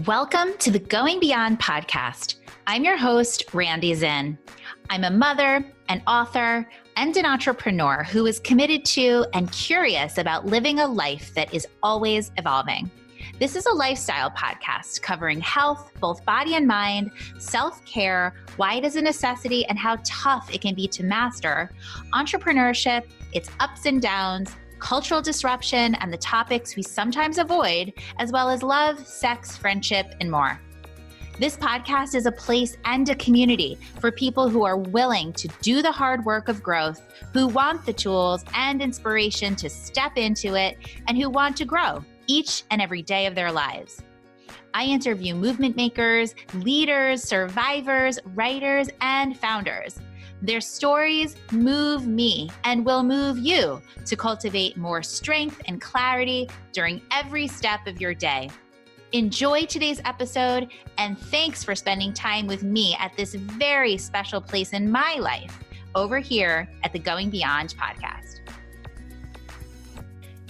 Welcome to the Going Beyond podcast. I'm your host, Randi. I'm a mother, an author, and an entrepreneur who is committed to and curious about living a life that is always evolving. This is a lifestyle podcast covering health, both body and mind, self-care, why it is a necessity, and how tough it can be to master, entrepreneurship, its ups and downs, cultural disruption, and the topics we sometimes avoid, as well as love, sex, friendship, and more. This podcast is a place and a community for people who are willing to do the hard work of growth, who want the tools and inspiration to step into it, and who want to grow each and every day of their lives. I interview movement makers, leaders, survivors, writers, and founders. Their stories move me and will move you to cultivate more strength and clarity during every step of your day. Enjoy today's episode, and thanks for spending time with me at this very special place in my life over here at the Going Beyond podcast.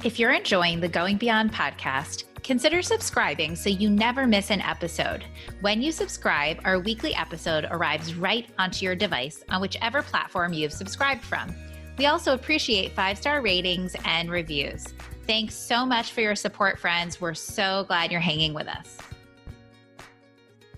If you're enjoying the Going Beyond podcast, consider subscribing so you never miss an episode. When you subscribe, our weekly episode arrives right onto your device on whichever platform you've subscribed from. We also appreciate 5-star ratings and reviews. Thanks so much for your support, friends. We're so glad you're hanging with us.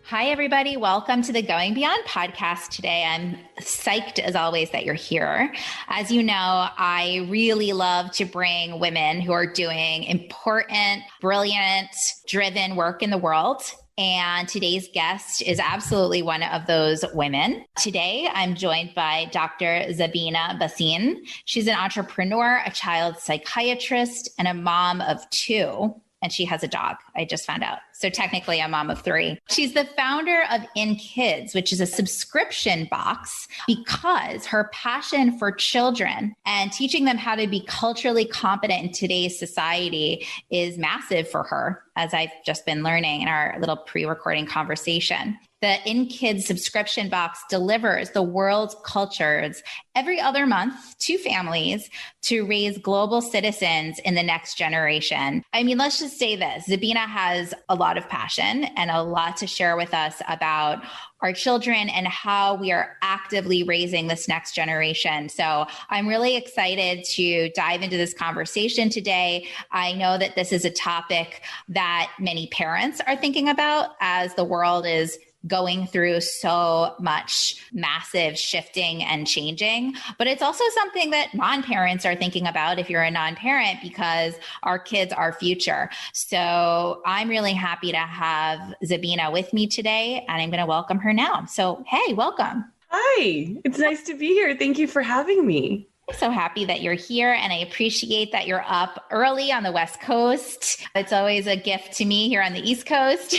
Hi, everybody. Welcome to the Going Beyond podcast today. I'm psyched, as always, that you're here. As you know, I really love to bring women who are doing important, brilliant, driven work in the world. And today's guest is absolutely one of those women. Today, I'm joined by Dr. Zabina Bhasin. She's an entrepreneur, a child psychiatrist, and a mom of 2. And she has a dog, I just found out. So technically a mom of 3. She's the founder of In KidZ, which is a subscription box because her passion for children and teaching them how to be culturally competent in today's society is massive for her, as I've just been learning in our little pre-recording conversation. The In KidZ subscription box delivers the world's cultures every other month to families to raise global citizens in the next generation. I mean, let's just say this. Zabina has a lot of passion and a lot to share with us about our children and how we are actively raising this next generation. So I'm really excited to dive into this conversation today. I know that this is a topic that many parents are thinking about as the world is going through so much massive shifting and changing. But it's also something that non-parents are thinking about if you're a non-parent, because our kids are future. So I'm really happy to have Zabina with me today, and I'm going to welcome her now. So, hey, welcome. Hi, it's nice to be here. Thank you for having me. I'm so happy that you're here, and I appreciate that you're up early on the West Coast. It's always a gift to me here on the East Coast.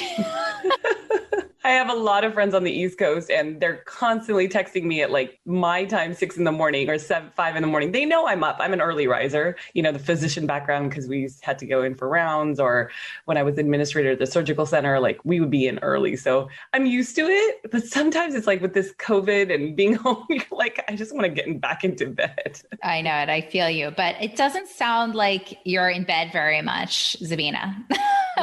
I have a lot of friends on the East Coast, and they're constantly texting me at like my time, 6 a.m. or 5 a.m. They know I'm up. I'm an early riser, the physician background, because we had to go in for rounds, or when I was administrator at the surgical center, like we would be in early. So I'm used to it. But sometimes it's like with this COVID and being home, like, I just want to get back into bed. I know it. I feel you. But it doesn't sound like you're in bed very much, Zabina.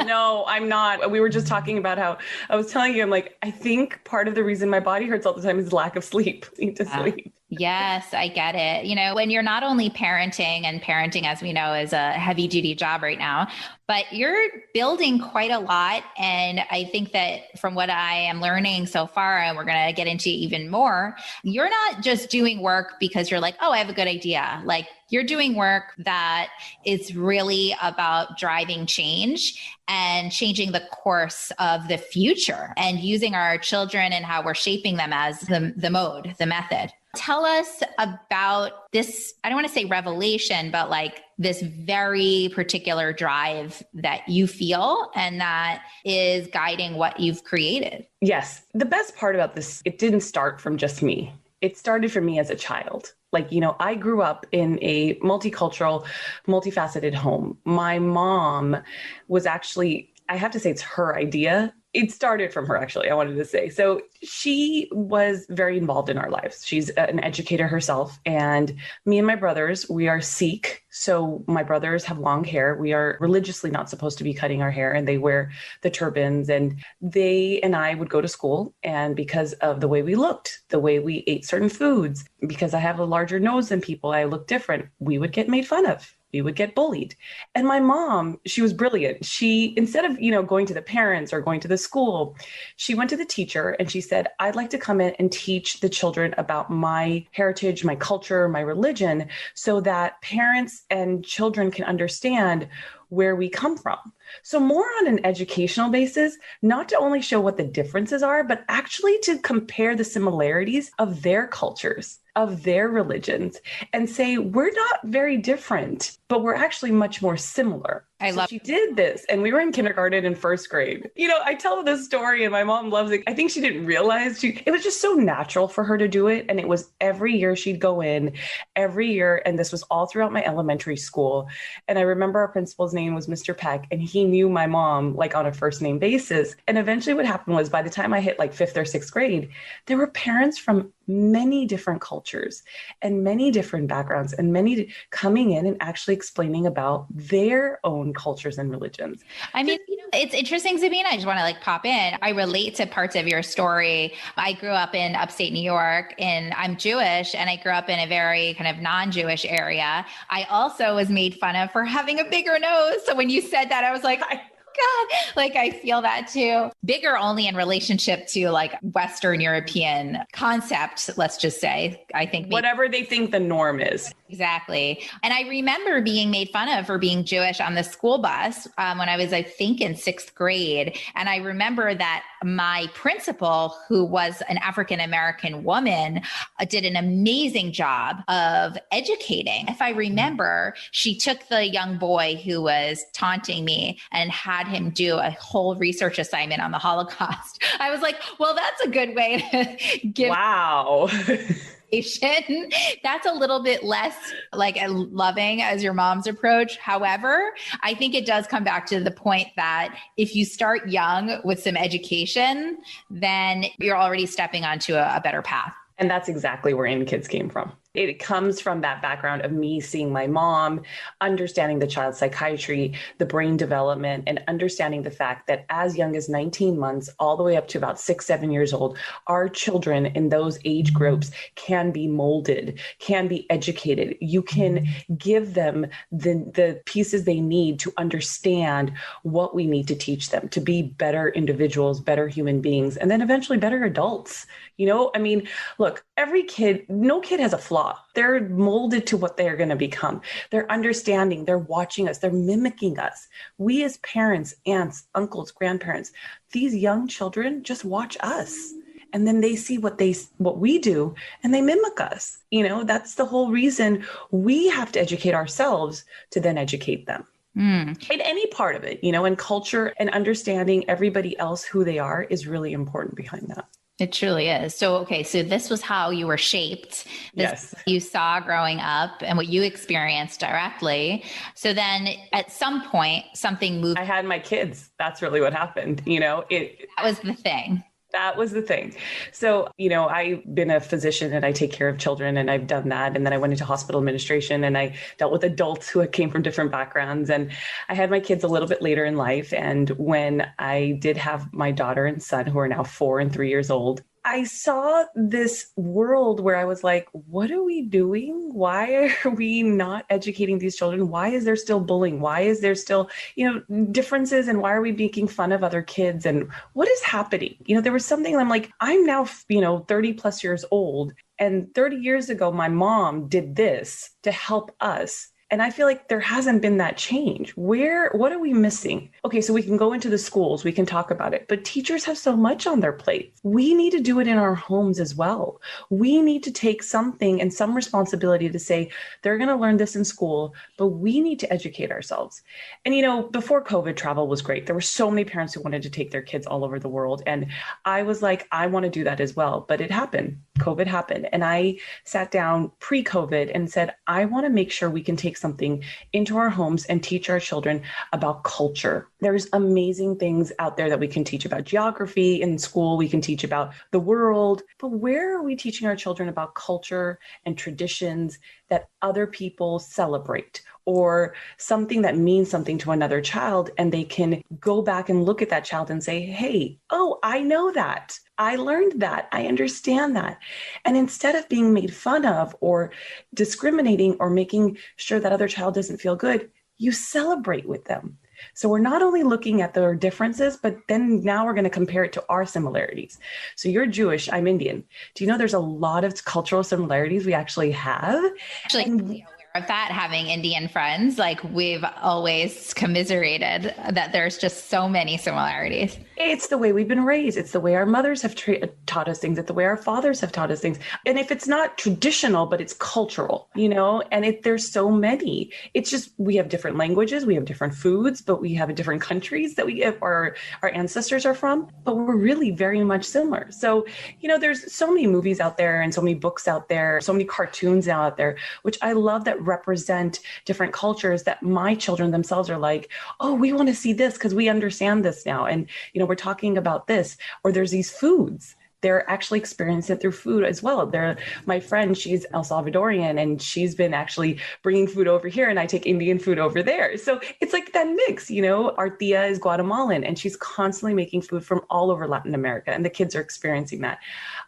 No, I'm not. We were just talking about how I was telling you, I'm like, I think part of the reason my body hurts all the time is lack of sleep. I need to sleep. Yes, I get it. When you're not only parenting, and parenting, as we know, is a heavy duty job right now, but you're building quite a lot. And I think that from what I am learning so far, and we're going to get into even more, you're not just doing work because you're like, oh, I have a good idea. Like, you're doing work that is really about driving change and changing the course of the future and using our children and how we're shaping them as the method. Tell us about this, I don't want to say revelation, but like this very particular drive that you feel and that is guiding what you've created. Yes. The best part about this, it didn't start from just me. It started for me as a child. Like, I grew up in a multicultural, multifaceted home. My mom was actually, I have to say it's her idea. it started from her, actually, I wanted to say. So she was very involved in our lives. She's an educator herself. And me and my brothers, we are Sikh. So my brothers have long hair. We are religiously not supposed to be cutting our hair, and they wear the turbans. And they and I would go to school. And because of the way we looked, the way we ate certain foods, because I have a larger nose than people, I look different, we would get made fun of. We would get bullied. And my mom, she was brilliant. She, instead of, going to the parents or going to the school, she went to the teacher and she said, I'd like to come in and teach the children about my heritage, my culture, my religion, so that parents and children can understand where we come from. So more on an educational basis, not to only show what the differences are, but actually to compare the similarities of their cultures, of their religions, and say, we're not very different, but we're actually much more similar. She did this, and we were in kindergarten and first grade. I tell this story and my mom loves it. I think she didn't realize it was just so natural for her to do it. And it was every year she'd go in every year. And this was all throughout my elementary school. And I remember our principal's name was Mr. Peck, and he knew my mom like on a first name basis. And eventually what happened was, by the time I hit like fifth or sixth grade, there were parents from many different cultures and many different backgrounds and many coming in and actually explaining about their own cultures and religions. I mean, it's interesting, Zabina. I just want to pop in. I relate to parts of your story. I grew up in upstate New York, and I'm Jewish, and I grew up in a very kind of non-Jewish area. I also was made fun of for having a bigger nose. So when you said that, I was like, God, I feel that too. Bigger only in relationship to Western European concept, let's just say. I think whatever they think the norm is. Exactly. And I remember being made fun of for being Jewish on the school bus when I was, I think, in sixth grade. And I remember that my principal, who was an African-American woman, did an amazing job of educating. If I remember, she took the young boy who was taunting me and had him do a whole research assignment on the Holocaust. I was like, well, that's a good way to give. Wow. That's a little bit less loving as your mom's approach. However, I think it does come back to the point that if you start young with some education, then you're already stepping onto a better path. And that's exactly where In KidZ came from. It comes from that background of me seeing my mom, understanding the child's psychiatry, the brain development, and understanding the fact that as young as 19 months, all the way up to about 6, 7 years old, our children in those age groups can be molded, can be educated. You can give them the pieces they need to understand what we need to teach them to be better individuals, better human beings, and then eventually better adults. Look, no kid has a flaw. They're molded to what they're going to become. They're understanding, they're watching us, they're mimicking us. We as parents, aunts, uncles, grandparents, these young children just watch us. And then they see what we do and they mimic us. That's the whole reason we have to educate ourselves to then educate them. In any part of it, and culture and understanding everybody else who they are is really important behind that. It truly is. So this was how you were shaped. Yes. You saw growing up and what you experienced directly. So then at some point, something moved. I had my kids. That's really what happened. That was the thing. That was the thing. So, I've been a physician and I take care of children, and I've done that. And then I went into hospital administration and I dealt with adults who came from different backgrounds. And I had my kids a little bit later in life. And when I did have my daughter and son, who are now 4 and 3 years old, I saw this world where I was like, what are we doing? Why are we not educating these children? Why is there still bullying? Why is there still, differences? And why are we making fun of other kids? And what is happening? There was something I'm like, I'm now, 30 plus years old. And 30 years ago, my mom did this to help us. And I feel like there hasn't been that change. What are we missing? Okay, so we can go into the schools, we can talk about it, but teachers have so much on their plate. We need to do it in our homes as well. We need to take something and some responsibility to say, they're going to learn this in school, but we need to educate ourselves. And, before COVID, travel was great. There were so many parents who wanted to take their kids all over the world. And I was like, I want to do that as well. But it happened. COVID happened. And I sat down pre-COVID and said, I want to make sure we can take something into our homes and teach our children about culture. There's amazing things out there that we can teach about geography in school. We can teach about the world. But where are we teaching our children about culture and traditions that other people celebrate, or something that means something to another child, and they can go back and look at that child and say, hey, oh, I know that. I learned that. I understand that. And instead of being made fun of or discriminating or making sure that other child doesn't feel good, you celebrate with them. So we're not only looking at their differences, but then now we're going to compare it to our similarities. So you're Jewish, I'm Indian. Do you know there's a lot of cultural similarities we actually have? Aware of that, having Indian friends, like we've always commiserated that there's just so many similarities. It's the way we've been raised. It's the way our mothers have taught us things. It's the way our fathers have taught us things. And if it's not traditional, but it's cultural, and there's so many, it's just, we have different languages, we have different foods, but we have different countries that our ancestors are from, but we're really very much similar. So, there's so many movies out there and so many books out there, so many cartoons out there, which I love, that represent different cultures, that my children themselves are like, oh, we want to see this because we understand this now. And, we're talking about this, or there's these foods. They're actually experiencing it through food as well. My friend, she's El Salvadorian, and she's been actually bringing food over here, and I take Indian food over there. So it's like that mix, Our tia is Guatemalan, and she's constantly making food from all over Latin America, and the kids are experiencing that.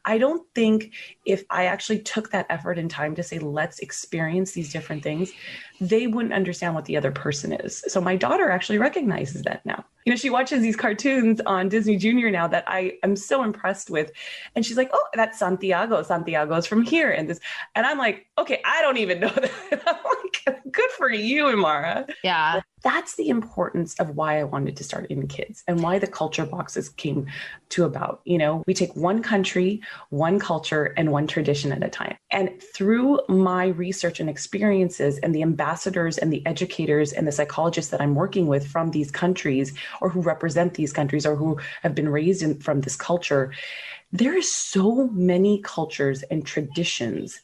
I don't think if I actually took that effort and time to say, let's experience these different things, they wouldn't understand what the other person is. So my daughter actually recognizes that now. She watches these cartoons on Disney Junior now that I am so impressed with. And she's like, oh, that's Santiago. Santiago's from here. And I'm like, okay, I don't even know that. I'm like, good for you, Imara. Yeah. But that's the importance of why I wanted to start In KidZ and why the culture boxes came to about. We take one country, one culture, and one tradition at a time. And through my research and experiences, and the ambassadors and the educators and the psychologists that I'm working with from these countries, or who represent these countries, or who have been raised from this culture, there is so many cultures and traditions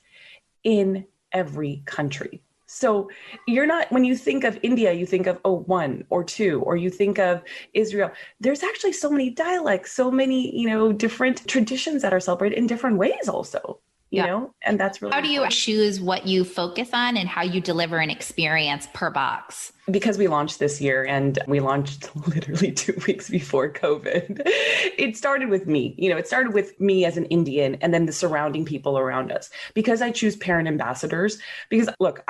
in every country. So when you think of India, you think of, one or two, or you think of Israel. There's actually so many dialects, so many, different traditions that are celebrated in different ways also. And that's really How do you choose what you focus on and how you deliver an experience per box? Because we launched this year, and we launched literally 2 weeks before COVID, it started with me. It started with me as an Indian, and then the surrounding people around us. Because I choose parent ambassadors, because look,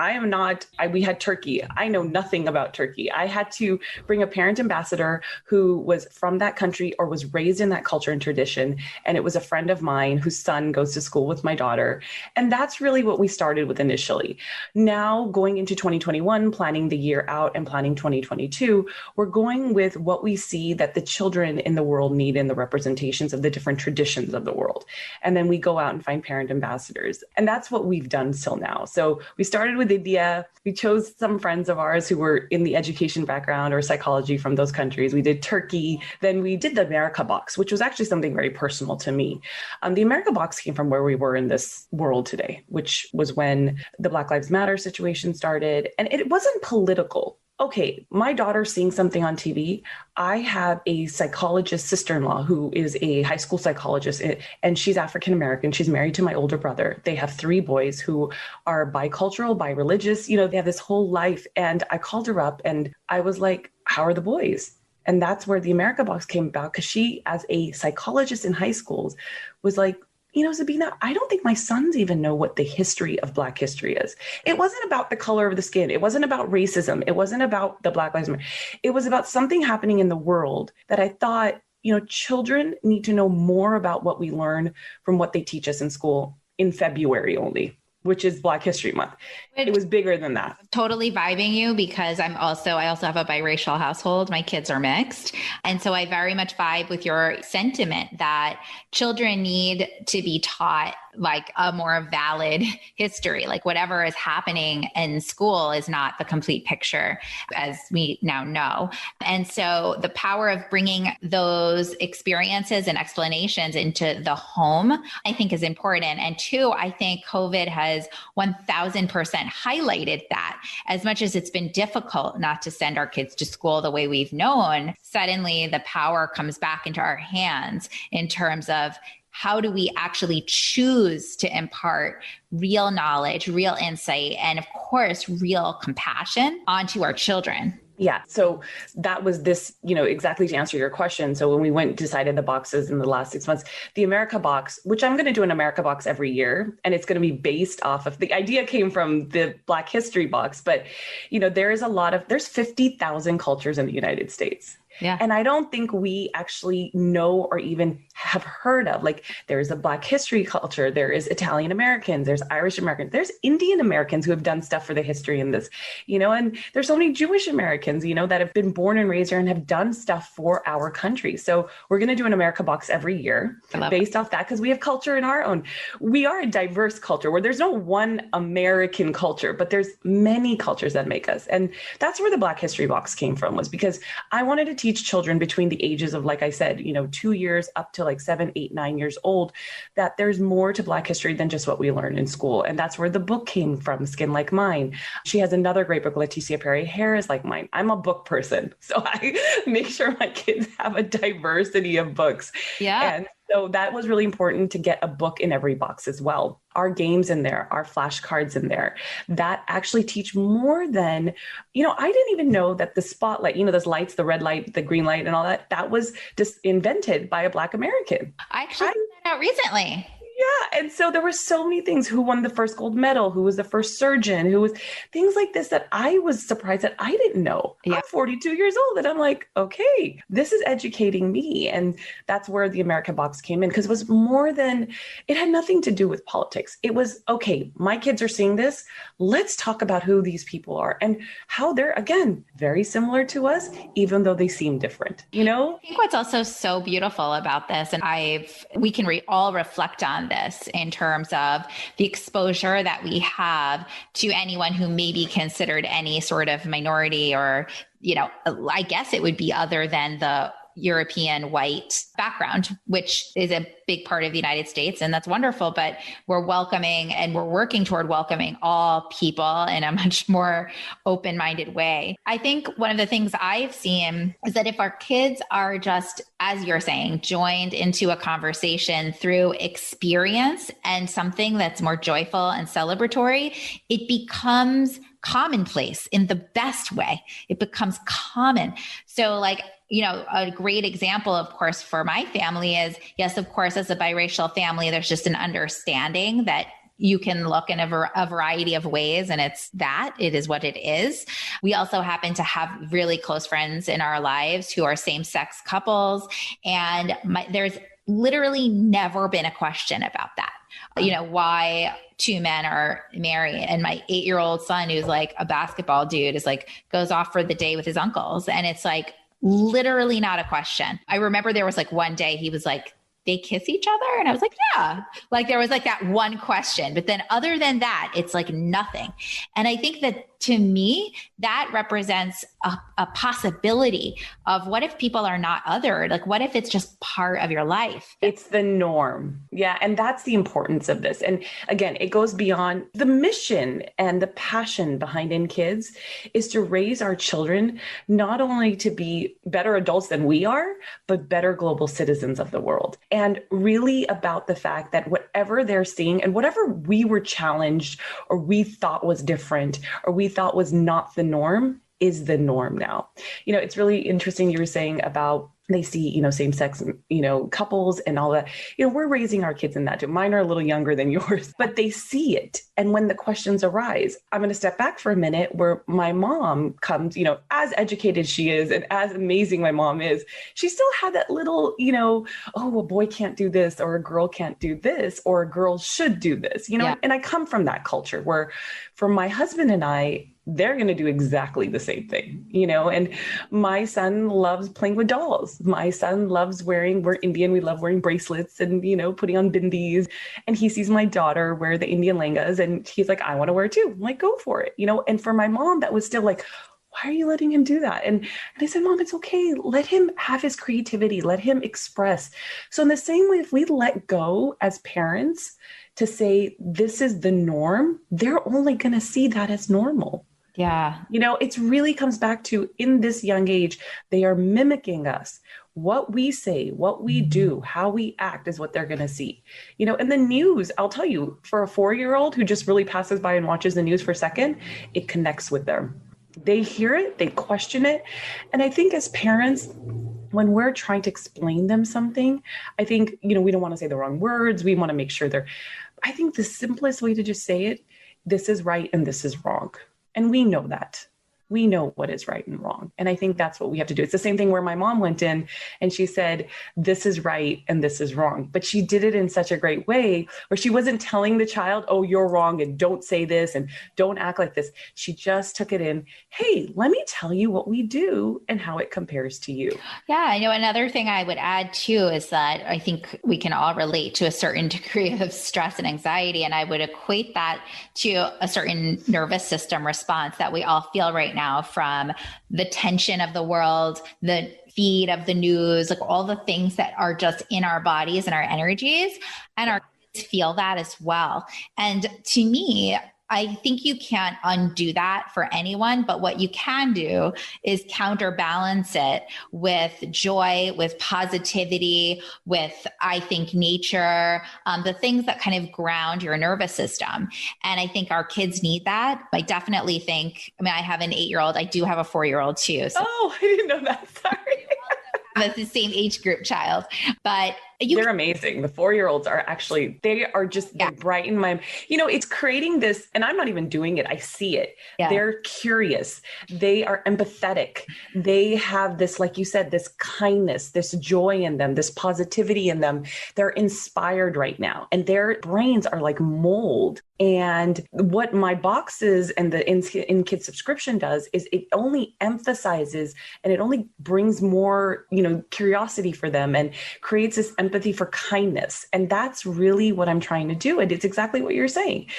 we had Turkey. I know nothing about Turkey. I had to bring a parent ambassador who was from that country or was raised in that culture and tradition. And it was a friend of mine whose son goes to school with my daughter. And that's really what we started with initially. Now, going into 2021, planning the year out, and planning 2022, we're going with what we see that the children in the world need in the representations of the different traditions of the world. And then we go out and find parent ambassadors. And that's what we've done till now. So we started with India. We chose some friends of ours who were in the education background or psychology from those countries. We did Turkey. Then we did the America box, which was actually something very personal to me. The America box came from where we were in this world today, which was when the Black Lives Matter situation started. And it wasn't political. Okay, my daughter's seeing something on TV. I have a psychologist sister-in-law who is a high school psychologist, and she's African-American. She's married to my older brother. They have 3 boys who are bicultural, bireligious. They have this whole life. And I called her up and I was like, how are the boys? And that's where the America box came about, because she, as a psychologist in high schools, was like, Zabina, I don't think my sons even know what the history of Black history is. It wasn't about the color of the skin. It wasn't about racism. It wasn't about the Black Lives Matter. It was about something happening in the world that I thought, children need to know more about what we learn from what they teach us in school in February only, which is Black History Month. It was bigger than that. Totally vibing you, because I also have a biracial household. My kids are mixed. And so I very much vibe with your sentiment that children need to be taught like a more valid history. Like whatever is happening in school is not the complete picture, as we now know. And so the power of bringing those experiences and explanations into the home, I think is important. And two, I think COVID has 1000% highlighted that. As much as it's been difficult not to send our kids to school the way we've known, suddenly the power comes back into our hands in terms of how do we actually choose to impart real knowledge, real insight, and of course, real compassion onto our children. Yeah. So that was this, exactly to answer your question. So when we went, decided the boxes in the last 6 months, the America box, which I'm going to do an America box every year, and it's going to be based off of, the idea came from the Black History box, but, there's 50,000 cultures in the United States. Yeah. And I don't think we actually know or even have heard of, like, there's a Black history culture, there is Italian Americans, there's Irish Americans, there's Indian Americans who have done stuff for the history in this, and there's so many Jewish Americans, that have been born and raised here and have done stuff for our country. So we're going to do an America box every year based off that, because we have culture in our own. We are a diverse culture where there's no one American culture, but there's many cultures that make us. And that's where the Black history box came from, was because I wanted to teach children between the ages of, like I said, 2 years up to like 7, 8, 9 years old, that there's more to Black history than just what we learn in school. And that's where the book came from, Skin Like Mine. She has another great book, Leticia Perry, Hair is Like Mine. I'm a book person, so I make sure my kids have a diversity of books. Yeah. And so that was really important, to get a book in every box as well. Our games in there, our flashcards in there, that actually teach more than, I didn't even know that the spotlight, those lights, the red light, the green light, and all that, that was just invented by a Black American. I actually found that out recently. Yeah. And so there were so many things: who won the first gold medal, who was the first surgeon, who was things like this that I was surprised that I didn't know. Yeah. I'm 42 years old and I'm like, okay, this is educating me. And that's where the America box came in, because it was more than, it had nothing to do with politics. It was, okay, my kids are seeing this. Let's talk about who these people are and how they're, again, very similar to us, even though they seem different, I think what's also so beautiful about this, and we can all reflect on this in terms of the exposure that we have to anyone who may be considered any sort of minority, or, I guess it would be other than the European white background, which is a big part of the United States. And that's wonderful, but we're welcoming and we're working toward welcoming all people in a much more open-minded way. I think one of the things I've seen is that if our kids are just, as you're saying, joined into a conversation through experience and something that's more joyful and celebratory, it becomes commonplace in the best way. It becomes common. So a great example, of course, for my family is, yes, of course, as a biracial family, there's just an understanding that you can look in a variety of ways, and it is what it is. We also happen to have really close friends in our lives who are same-sex couples, and there's literally never been a question about that. Why two men are married, and my 8-year-old son, who's like a basketball dude, is like, goes off for the day with his uncles. And it's like, literally not a question. I remember there was like one day he was like, they kiss each other? And I was like, yeah. Like there was like that one question, but then other than that, it's like nothing. And I think that to me, that represents a possibility of what if people are not othered? Like, what if it's just part of your life? It's the norm. Yeah. And that's the importance of this. And again, it goes beyond the mission, and the passion behind In KidZ is to raise our children not only to be better adults than we are, but better global citizens of the world. And really about the fact that whatever they're seeing and whatever we were challenged or we thought was different or we thought was not the norm is the norm now. It's really interesting you were saying about they see, same-sex, couples and all that. We're raising our kids in that too. Mine are a little younger than yours, but they see it. And when the questions arise, I'm going to step back for a minute, where my mom comes, as educated she is and as amazing my mom is, she still had that little, oh, a boy can't do this, or a girl can't do this, or a girl should do this, And I come from that culture where for my husband and I, they're going to do exactly the same thing, and my son loves playing with dolls. My son loves we're Indian. We love wearing bracelets and, putting on bindis, and he sees my daughter wear the Indian lehengas and he's like, I want to wear it too. I'm like, go for it. And for my mom, that was still like, why are you letting him do that? And I said, Mom, it's okay. Let him have his creativity. Let him express. So in the same way, if we let go as parents to say, this is the norm, they're only going to see that as normal. Yeah. It really comes back to, in this young age, they are mimicking us. What we say, what we do, how we act is what they're going to see. And the news, I'll tell you, for a 4-year-old who just really passes by and watches the news for a second, it connects with them. They hear it, they question it. And I think as parents, when we're trying to explain them something, I think, we don't want to say the wrong words. We want to make sure I think the simplest way to just say it, this is right and this is wrong. And we know that. We know what is right and wrong. And I think that's what we have to do. It's the same thing where my mom went in and she said, this is right and this is wrong. But she did it in such a great way where she wasn't telling the child, oh, you're wrong and don't say this and don't act like this. She just took it in. Hey, let me tell you what we do and how it compares to you. Yeah. Another thing I would add too is that I think we can all relate to a certain degree of stress and anxiety. And I would equate that to a certain nervous system response that we all feel right now from the tension of the world, the feed of the news, like all the things that are just in our bodies and our energies, and our kids feel that as well. And to me, I think you can't undo that for anyone, but what you can do is counterbalance it with joy, with positivity, with, I think, nature, the things that kind of ground your nervous system. And I think our kids need that. I definitely think, I have an 8-year-old. I do have a 4-year-old too. So. Oh, I didn't know that. Sorry. That's the same age group child, but they're amazing. The 4-year-olds are actually, they are just bright in my, it's creating this, and I'm not even doing it. I see it. Yeah. They're curious. They are empathetic. They have this, like you said, this kindness, this joy in them, this positivity in them. They're inspired right now, and their brains are like mold. And what my boxes and the In KidZ subscription does is it only emphasizes and it only brings more, curiosity for them and creates this empathy for kindness. And that's really what I'm trying to do. And it's exactly what you're saying.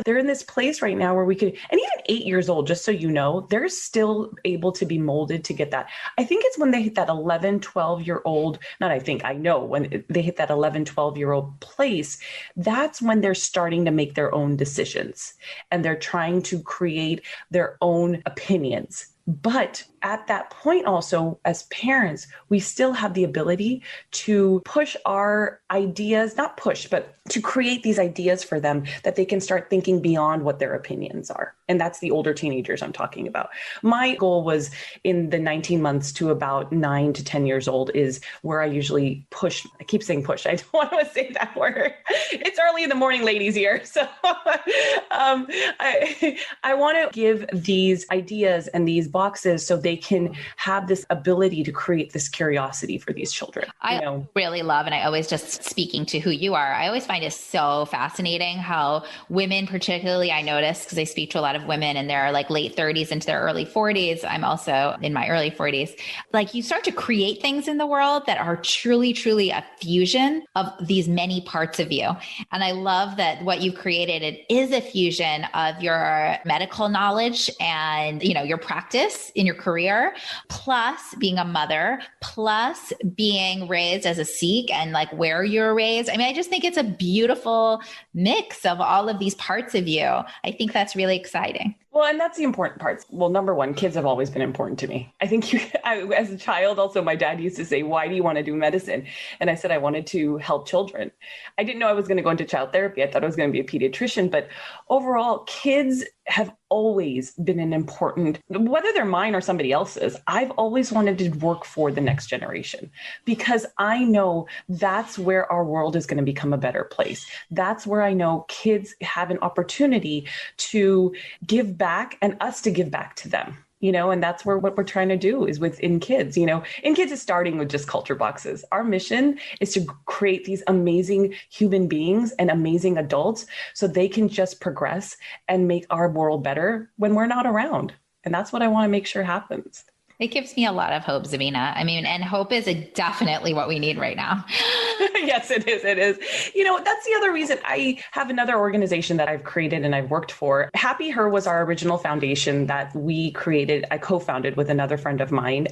They're in this place right now where we could, and even 8 years old, just so you know, they're still able to be molded to get that. I think it's when they hit that 11, 12-year-old, I know when they hit that 11, 12-year-old place, that's when they're starting to make their own decisions and they're trying to create their own opinions. But at that point also, as parents, we still have the ability to push our ideas, not push, but to create these ideas for them that they can start thinking beyond what their opinions are. And that's the older teenagers I'm talking about. My goal was in the 19 months to about 9 to 10 years old is where I usually push. I keep saying push. I don't want to say that word. It's early in the morning, ladies here. So I want to give these ideas and these boxes so they can have this ability to create this curiosity for these children. I really love, and I always just speaking to who you are, I always find it so fascinating how women, particularly I notice, because I speak to a lot of women and they're like late 30s into their early 40s. I'm also in my early 40s. Like you start to create things in the world that are truly, truly a fusion of these many parts of you. And I love that what you've created, it is a fusion of your medical knowledge and, your practice in your career, plus being a mother, plus being raised as a Sikh and like where you're raised. I just think it's a beautiful mix of all of these parts of you. I think that's really exciting. Well, and that's the important parts. Well, number one, kids have always been important to me. I think as a child, also, my dad used to say, why do you want to do medicine? And I said, I wanted to help children. I didn't know I was going to go into child therapy. I thought I was going to be a pediatrician. But overall, kids have always been an important, whether they're mine or somebody else's, I've always wanted to work for the next generation because I know that's where our world is going to become a better place. That's where I know kids have an opportunity to give back and us to give back to them. and that's where what we're trying to do is with In KidZ. In KidZ is starting with just culture boxes. Our mission is to create these amazing human beings and amazing adults so they can just progress and make our world better when we're not around. And that's what I want to make sure happens. It gives me a lot of hope, Zabina. I mean, and hope is definitely what we need right now. Yes, it is. It is. That's the other reason I have another organization that I've created and I've worked for. Happy Her was our original foundation that we created. I co-founded with another friend of mine.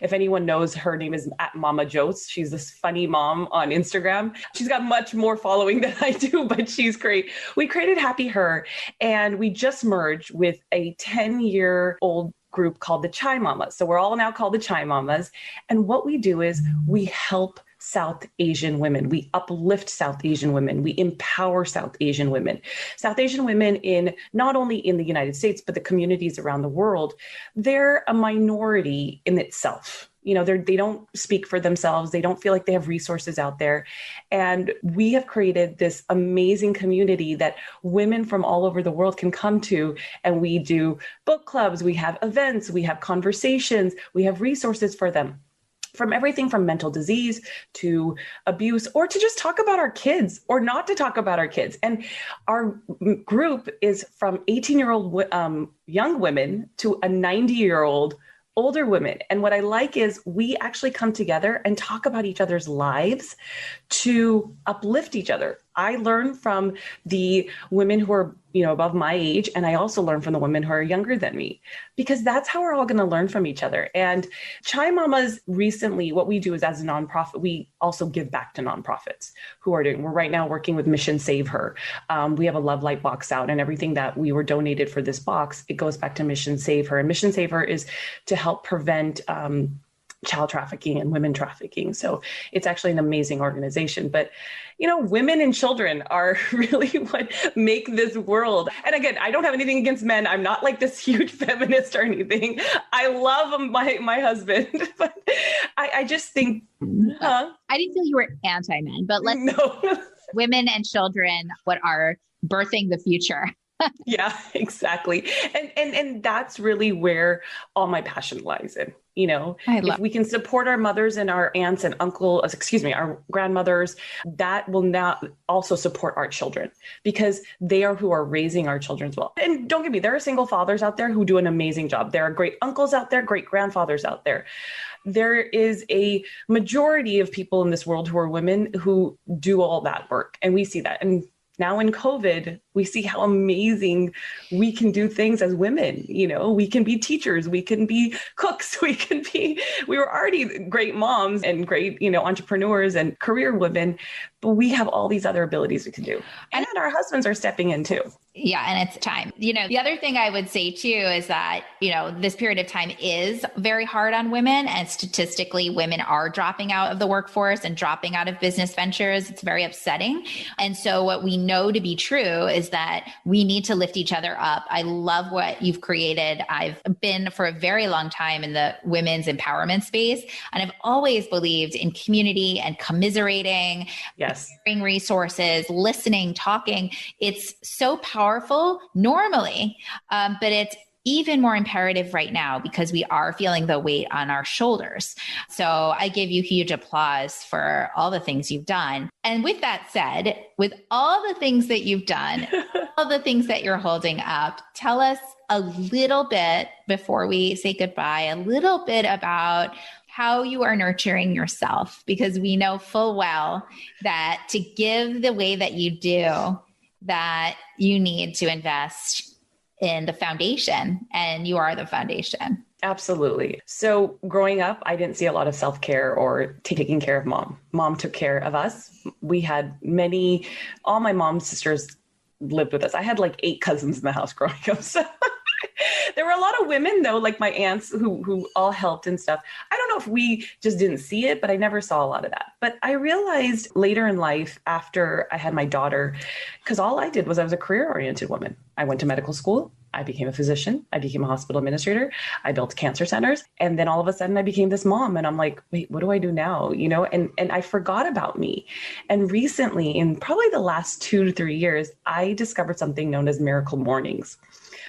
If anyone knows, her name is at Mama Jose. She's this funny mom on Instagram. She's got much more following than I do, but she's great. We created Happy Her, and we just merged with a 10-year-old group called the Chai Mamas. So we're all now called the Chai Mamas. And what we do is we help South Asian women. We uplift South Asian women. We empower South Asian women. South Asian women in not only in the United States, but the communities around the world, they're a minority in itself. They don't speak for themselves. They don't feel like they have resources out there. And we have created this amazing community that women from all over the world can come to. And we do book clubs, we have events, we have conversations, we have resources for them. From everything from mental disease to abuse, or to just talk about our kids or not to talk about our kids. And our group is from 18-year-old young women to a 90-year-old older women. And what I like is we actually come together and talk about each other's lives to uplift each other. I learn from the women who are, above my age. And I also learn from the women who are younger than me, because that's how we're all going to learn from each other. And Chai Mamas recently, what we do is as a nonprofit, we also give back to nonprofits who are doing, we're right now working with Mission Save Her. We have a Love Light box out, and everything that we were donated for this box, it goes back to Mission Save Her. And Mission Save Her is to help prevent child trafficking and women trafficking. So it's actually an amazing organization. But, women and children are really what make this world. And again, I don't have anything against men. I'm not like this huge feminist or anything. I love my husband, but I just think, I didn't feel you were anti-men, but no. Women and children, what are birthing the future. Yeah, exactly. And that's really where all my passion lies in. If we can support our mothers and our aunts and our grandmothers, that will now also support our children, because they are who are raising our children as well. And don't get me, there are single fathers out there who do an amazing job. There are great uncles out there, great grandfathers out there. There is a majority of people in this world who are women who do all that work. And we see that. And now in COVID, we see how amazing we can do things as women. We can be teachers, we can be cooks, we were already great moms and great, entrepreneurs and career women, but we have all these other abilities we can do. And our husbands are stepping in too. Yeah. And it's time. The other thing I would say too is that, this period of time is very hard on women, and statistically women are dropping out of the workforce and dropping out of business ventures. It's very upsetting. And so what we know to be true is that we need to lift each other up. I love what you've created. I've been for a very long time in the women's empowerment space, and I've always believed in community and commiserating, sharing resources, listening, talking. It's so powerful normally, but it's even more imperative right now because we are feeling the weight on our shoulders. So I give you huge applause for all the things you've done. And with that said, with all the things that you've done, all the things that you're holding up, tell us a little bit before we say goodbye, a little bit about how you are nurturing yourself, because we know full well that to give the way that you do, that you need to invest in the foundation, and you are the foundation. Absolutely. So growing up, I didn't see a lot of self-care or taking care of mom. Mom took care of us. We had all my mom's sisters lived with us. I had like 8 cousins in the house growing up. So there were a lot of women though, like my aunts who all helped and stuff. I don't know if we just didn't see it, but I never saw a lot of that. But I realized later in life, after I had my daughter, because all I did was I was a career-oriented woman. I went to medical school. I became a physician. I became a hospital administrator. I built cancer centers. And then all of a sudden I became this mom, and I'm like, wait, what do I do now? And I forgot about me. And recently, in probably the last 2 to 3 years, I discovered something known as miracle mornings.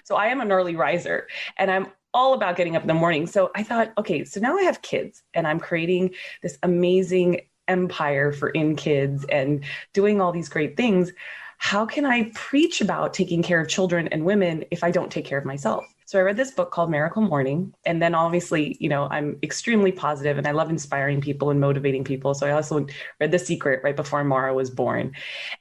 So I am an early riser, and I'm all about getting up in the morning. So I thought, okay, so now I have kids and I'm creating this amazing empire for In KidZ and doing all these great things. How can I preach about taking care of children and women if I don't take care of myself? So I read this book called Miracle Morning. And then obviously, I'm extremely positive and I love inspiring people and motivating people. So I also read The Secret right before Mara was born.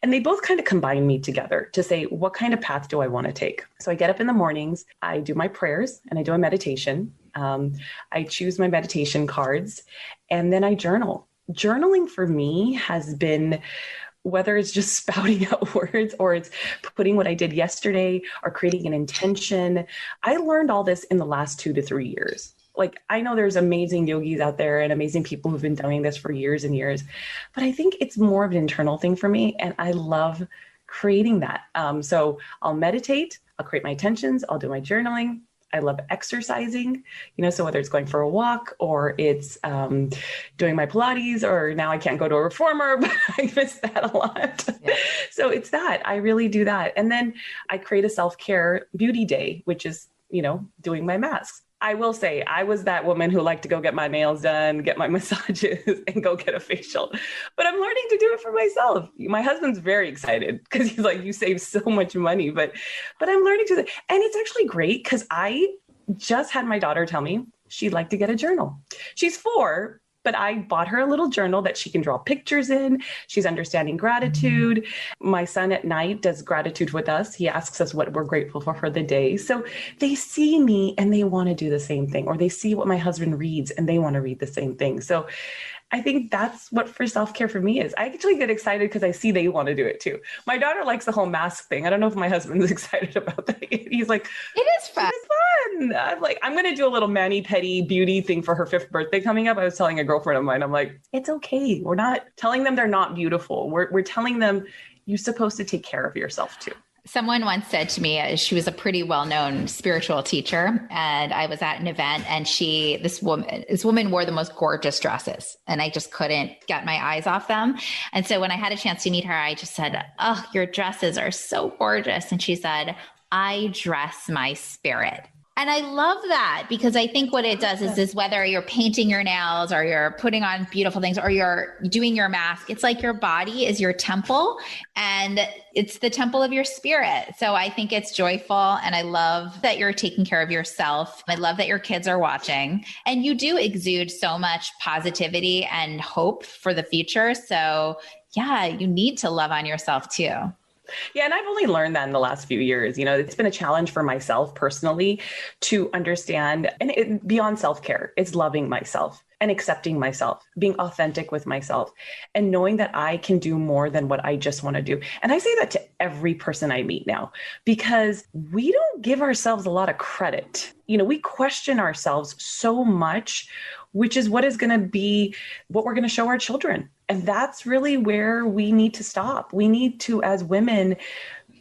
And they both kind of combine me together to say, what kind of path do I want to take? So I get up in the mornings, I do my prayers and I do a meditation. I choose my meditation cards and then I journal. Journaling for me has been, whether it's just spouting out words or it's putting what I did yesterday or creating an intention. I learned all this in the last 2 to 3 years. Like, I know there's amazing yogis out there and amazing people who've been doing this for years and years, but I think it's more of an internal thing for me. And I love creating that. So I'll meditate, I'll create my intentions, I'll do my journaling. I love exercising, so whether it's going for a walk or it's doing my Pilates, or now I can't go to a reformer, but I miss that a lot. Yeah. So it's that. I really do that. And then I create a self-care beauty day, which is, doing my masks. I will say I was that woman who liked to go get my nails done, get my massages and go get a facial, but I'm learning to do it for myself. My husband's very excited because he's like, you save so much money, but I'm learning to, and it's actually great because I just had my daughter tell me she'd like to get a journal. She's 4, but I bought her a little journal that she can draw pictures in. She's understanding gratitude. My son at night does gratitude with us. He asks us what we're grateful for the day. So they see me and they want to do the same thing, or they see what my husband reads and they want to read the same thing. So I think that's what for self-care for me is. I actually get excited because I see they want to do it too. My daughter likes the whole mask thing. I don't know if my husband's excited about that. He's like, it is fun. It's fun. I'm like, I'm going to do a little mani-pedi beauty thing for her 5th birthday coming up. I was telling a girlfriend of mine, I'm like, it's okay. We're not telling them they're not beautiful. We're telling them you're supposed to take care of yourself too. Someone once said to me, she was a pretty well-known spiritual teacher, and I was at an event and this woman wore the most gorgeous dresses and I just couldn't get my eyes off them. And so when I had a chance to meet her, I just said, oh, your dresses are so gorgeous. And she said, I dress my spirit. And I love that because I think what it does is whether you're painting your nails or you're putting on beautiful things or you're doing your mask, it's like your body is your temple and it's the temple of your spirit. So I think it's joyful and I love that you're taking care of yourself. I love that your kids are watching and you do exude so much positivity and hope for the future. So yeah, you need to love on yourself too. Yeah. And I've only learned that in the last few years. It's been a challenge for myself personally to understand, and beyond self-care, it's loving myself and accepting myself, being authentic with myself and knowing that I can do more than what I just want to do. And I say that to every person I meet now, because we don't give ourselves a lot of credit. We question ourselves so much, which is what is going to be what we're going to show our children. And that's really where we need to stop. We need to, as women,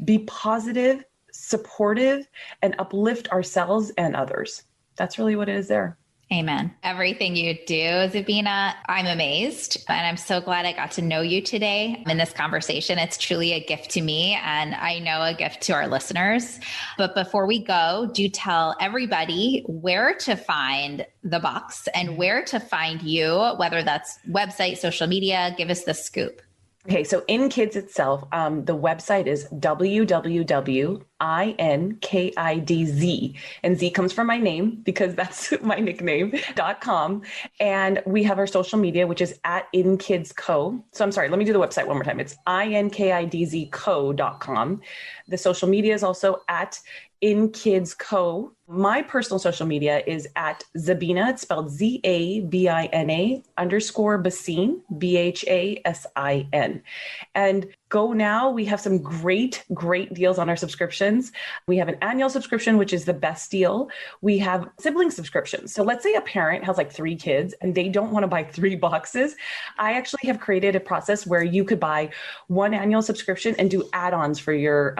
be positive, supportive, and uplift ourselves and others. That's really what it is there. Amen. Everything you do, Zabina, I'm amazed. And I'm so glad I got to know you today in this conversation. It's truly a gift to me and I know a gift to our listeners. But before we go, do tell everybody where to find the box and where to find you, whether that's website, social media. Give us the scoop. Okay, so In KidZ itself, the website is www.inkidz, and Z comes from my name because that's my nickname, .com. And we have our social media, which is at In KidZ Co. So I'm sorry, let me do the website one more time. It's inkidzco.com. The social media is also at In KidZ Co. My personal social media is at Zabina, it's spelled Zabina _Bhasin, Bhasin. And go now. We have some great deals on our subscriptions. We have an annual subscription, which is the best deal. We have sibling subscriptions. So let's say a parent has like 3 kids and they don't want to buy 3 boxes. I actually have created a process where you could buy 1 annual subscription and do add-ons for your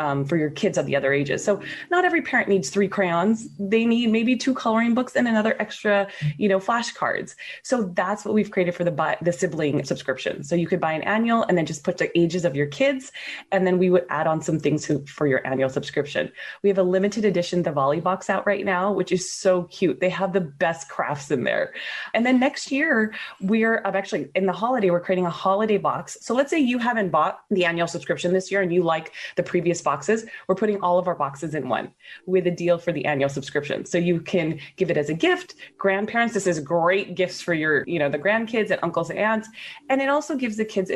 kids of the other ages. So not every parent needs 3 crayons. They need maybe 2 coloring books and another extra, flashcards. So that's what we've created for the sibling subscription. So you could buy an annual and then just put the ages of your kids kids. And then we would add on some things for your annual subscription. We have a limited edition The Volley box out right now, which is so cute. They have the best crafts in there. And then next year, we're actually in the holiday, we're creating a holiday box. So let's say you haven't bought the annual subscription this year and you like the previous boxes. We're putting all of our boxes in one with a deal for the annual subscription. So you can give it as a gift. Grandparents, this is great gifts for your, the grandkids and uncles and aunts. And it also gives the kids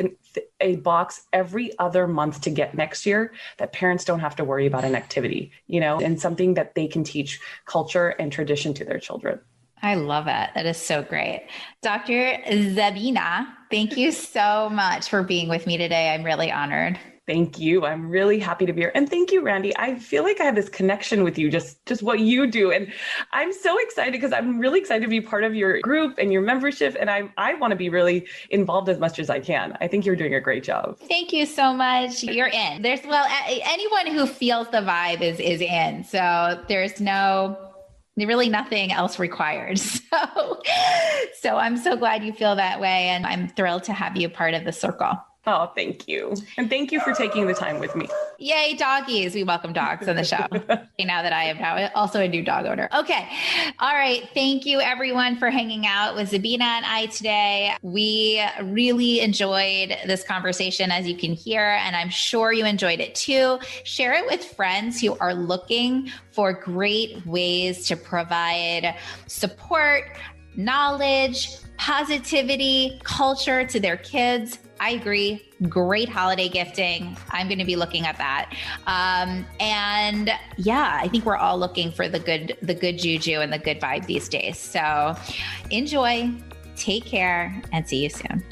a box every other month to get next year that parents don't have to worry about an activity, and something that they can teach culture and tradition to their children. I love it. That is so great. Dr. Zabina, thank you so much for being with me today. I'm really honored. Thank you. I'm really happy to be here. And thank you, Randi. I feel like I have this connection with you, just what you do. And I'm so excited because I'm really excited to be part of your group and your membership. And I want to be really involved as much as I can. I think you're doing a great job. Thank you so much. You're in. Anyone who feels the vibe is in. So there's really nothing else required. So I'm so glad you feel that way. And I'm thrilled to have you part of the circle. Oh, thank you. And thank you for taking the time with me. Yay, doggies. We welcome dogs on the show. Now that I am now also a new dog owner. Okay. All right. Thank you everyone for hanging out with Zabina and I today. We really enjoyed this conversation, as you can hear, and I'm sure you enjoyed it too. Share it with friends who are looking for great ways to provide support, knowledge, positivity, culture to their kids. I agree. Great holiday gifting. I'm going to be looking at that. And yeah, I think we're all looking for the good juju and the good vibe these days. So enjoy, take care, and see you soon.